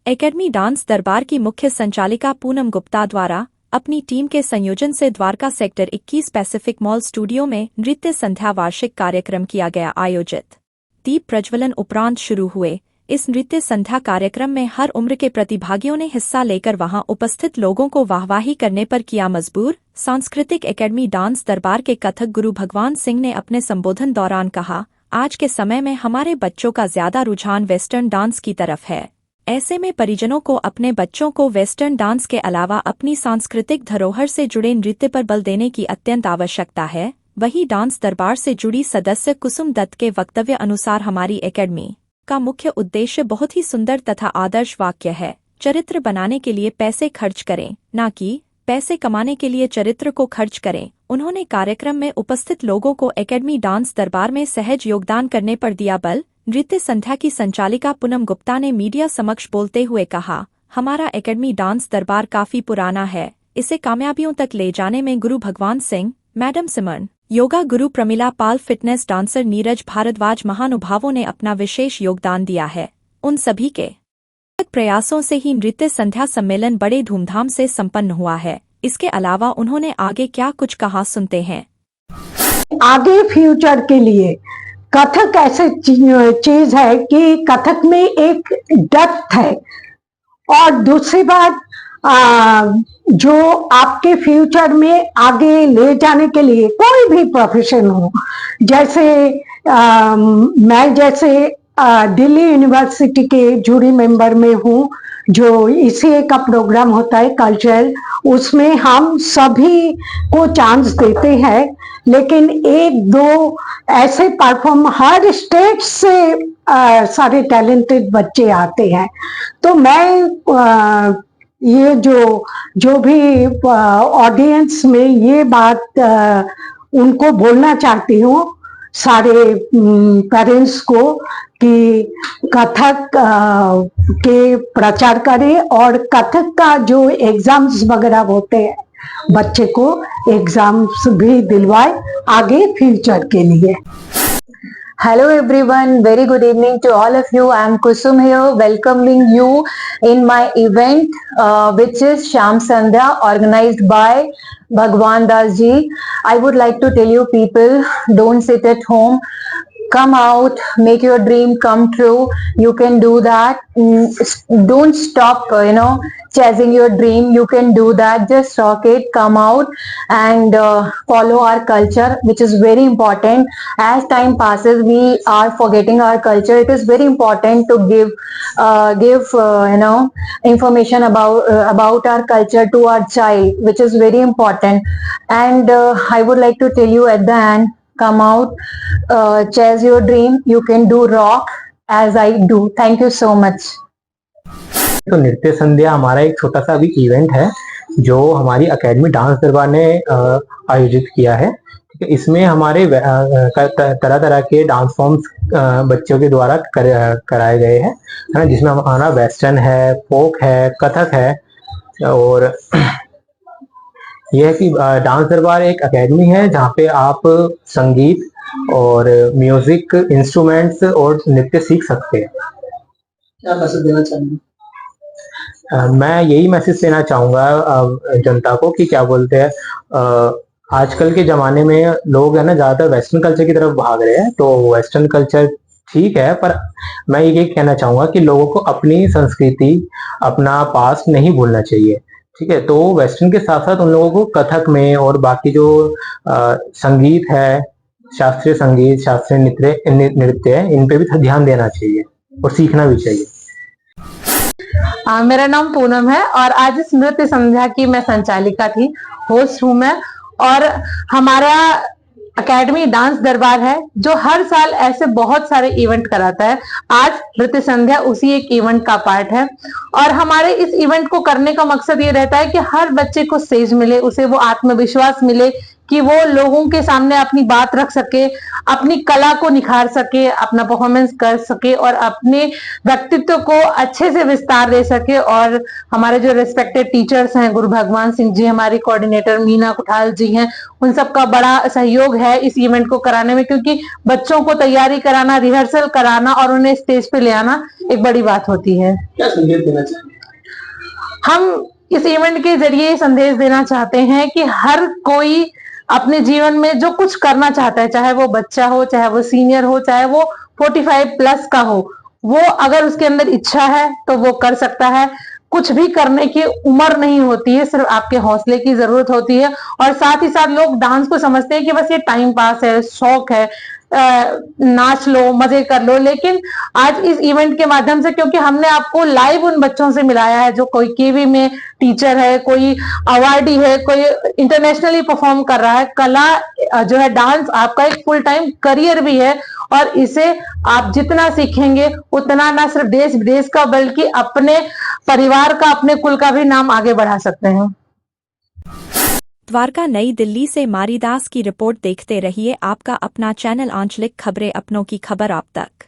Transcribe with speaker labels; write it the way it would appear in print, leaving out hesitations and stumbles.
Speaker 1: Academy dance दरबार की मुख्य संचालिका पूनम गुप्ता द्वारा अपनी टीम के संयोजन से Dwarka sector 21 Pacific mall studio में नृत्य संध्या वार्षिक कार्यक्रम किया गया आयोजित। दीप प्रज्वलन उपरांत शुरू हुए इस नृत्य संध्या कार्यक्रम में हर उम्र के प्रतिभागियों ने हिस्सा लेकर वहां उपस्थित लोगों को वाहवाही करने पर किया मजबूर। सांस्कृतिक एकेडमी डांस दरबार के कथक गुरु भगवान सिंह ने अपने संबोधन दौरान कहा, आज के समय में हमारे बच्चों का ज्यादा रुझान वेस्टर्न डांस की तरफ है। ऐसे में परिजनों को अपने बच्चों को वेस्टर्न डांस के अलावा अपनी सांस्कृतिक धरोहर से जुड़े नृत्य पर बल देने की अत्यंत आवश्यकता है। वहीं डांस दरबार से जुड़ी सदस्य कुसुम दत्त के वक्तव्य अनुसार हमारी एकेडमी का मुख्य उद्देश्य बहुत ही सुंदर तथा आदर्श वाक्य है, चरित्र बनाने के लिए पैसे खर्च करें, न कि पैसे कमाने के लिए चरित्र को खर्च करें। उन्होंने कार्यक्रम में उपस्थित लोगों को एकेडमी डांस दरबार में सहज योगदान करने पर दिया बल। नृत्य संध्या की संचालिका पूनम गुप्ता ने मीडिया समक्ष बोलते हुए कहा, हमारा एकेडमी डांस दरबार काफी पुराना है। इसे कामयाबियों तक ले जाने में गुरु भगवान सिंह, मैडम सिमरन, योगा गुरु प्रमिला पाल, फिटनेस डांसर नीरज भारद्वाज महानुभावों ने अपना विशेष योगदान दिया है। उन सभी के प्रयासों से ही नृत्य संध्या सम्मेलन बड़े धूमधाम से संपन्न हुआ है। इसके अलावा उन्होंने आगे क्या कुछ कहा, सुनते हैं।
Speaker 2: आगे फ्यूचर के लिए कथक ऐसे चीज है कि कथक में एक डेप्थ है, और दूसरी बात जो आपके फ्यूचर में आगे ले जाने के लिए कोई भी प्रोफेशन हो, जैसे मैं जैसे दिल्ली यूनिवर्सिटी के जूरी मेंबर में हूँ, जो इसी का प्रोग्राम होता है कल्चरल, उसमें हम सभी को चांस देते हैं, लेकिन एक दो ऐसे परफॉर्म हर स्टेट से सारे टैलेंटेड बच्चे आते हैं। तो मैं ये जो भी ऑडियंस में ये बात उनको बोलना चाहती हूँ, सारे पेरेंट्स को, कि कथक के प्रचार करें और कथक का जो एग्जाम्स वगैरह होते हैं, बच्चे को एग्जाम्स भी दिलवाए आगे फ्यूचर के लिए।
Speaker 3: Hello everyone, very good evening to all of you. I am Kusum here, welcoming you in my event which is Sham Sandhya, organized by Bhagwan Das ji. I would like to tell you people, don't sit at home. Come out, make your dream come true. You can do that. Don't stop, chasing your dream. You can do that. Just rock it. Come out and follow our culture, which is very important. As time passes, we are forgetting our culture. It is very important to give information about our culture to our child, which is very important. And I would like to tell you at the end, come out, chase your dream. You can do rock as I do. Thank you so much.
Speaker 4: तो नृत्य संध्या हमारा एक छोटा सा अभी event है जो हमारी एकेडमी डांस दरबार ने आयोजित किया है। ठीक है, इसमें हमारे तरह तरह के डांस फॉर्म्स बच्चों के द्वारा कराए गए हैं, है ना, जिसमें हमारा वेस्टर्न है, फोक है, कथक है। और यह है कि डांस दरबार एक एकेडमी है जहाँ पे आप संगीत और म्यूजिक इंस्ट्रूमेंट्स और नृत्य सीख सकते हैं।
Speaker 5: क्या मैसेज देना चाहेंगे?
Speaker 4: मैं यही मैसेज देना चाहूंगा जनता को कि क्या बोलते हैं, आजकल के जमाने में लोग है ना ज्यादातर वेस्टर्न कल्चर की तरफ भाग रहे हैं। तो वेस्टर्न कल्चर ठीक है, पर मैं ये कहना चाहूंगा कि लोगों को अपनी संस्कृति, अपना पास्ट नहीं भूलना चाहिए। ठीक है, तो वेस्टर्न के साथ साथ उन लोगों को कथक में और बाकी जो संगीत है, शास्त्रीय संगीत, शास्त्रीय नृत्य है, इन पे भी ध्यान देना चाहिए और सीखना भी चाहिए।
Speaker 3: मेरा नाम पूनम है और आज इस नृत्य संध्या की मैं संचालिका थी, होस्ट हूं मैं। और हमारा एकेडमी डांस दरबार है जो हर साल ऐसे बहुत सारे इवेंट कराता है। आज नृत्य संध्या उसी एक इवेंट का पार्ट है। और हमारे इस इवेंट को करने का मकसद ये रहता है कि हर बच्चे को स्टेज मिले, उसे वो आत्मविश्वास मिले कि वो लोगों के सामने अपनी बात रख सके, अपनी कला को निखार सके, अपना परफॉर्मेंस कर सके और अपने व्यक्तित्व को अच्छे से विस्तार दे सके। और हमारे जो रिस्पेक्टेड टीचर्स हैं, गुरु भगवान सिंह जी, हमारी कोऑर्डिनेटर मीना कुठाल जी हैं, उन सबका बड़ा सहयोग है इस इवेंट को कराने में, क्योंकि बच्चों को तैयारी कराना, रिहर्सल कराना और उन्हें स्टेज पे ले आना एक बड़ी बात होती है।
Speaker 5: क्या संदेश देना चाहेंगे?
Speaker 3: हम इस इवेंट के जरिए संदेश देना चाहते हैं कि हर कोई अपने जीवन में जो कुछ करना चाहता है, चाहे वो बच्चा हो, चाहे वो सीनियर हो, चाहे वो 45 प्लस का हो, वो अगर उसके अंदर इच्छा है तो वो कर सकता है। कुछ भी करने की उम्र नहीं होती है, सिर्फ आपके हौसले की जरूरत होती है। और साथ ही साथ लोग डांस को समझते हैं कि बस ये टाइम पास है, शौक है, नाच लो, मजे कर लो, लेकिन आज इस इवेंट के माध्यम से, क्योंकि हमने आपको लाइव उन बच्चों से मिलाया है जो कोई केवी में टीचर है, कोई अवार्डी है, कोई इंटरनेशनली परफॉर्म कर रहा है, कला जो है डांस आपका एक फुल टाइम करियर भी है। और इसे आप जितना सीखेंगे उतना ना सिर्फ देश विदेश का बल्कि अपने परिवार का, अपने कुल का भी नाम आगे बढ़ा सकते हैं।
Speaker 1: द्वारका, नई दिल्ली से मारीदास की रिपोर्ट। देखते रहिए आपका अपना चैनल आंचलिक खबरें, अपनों की खबर आप तक।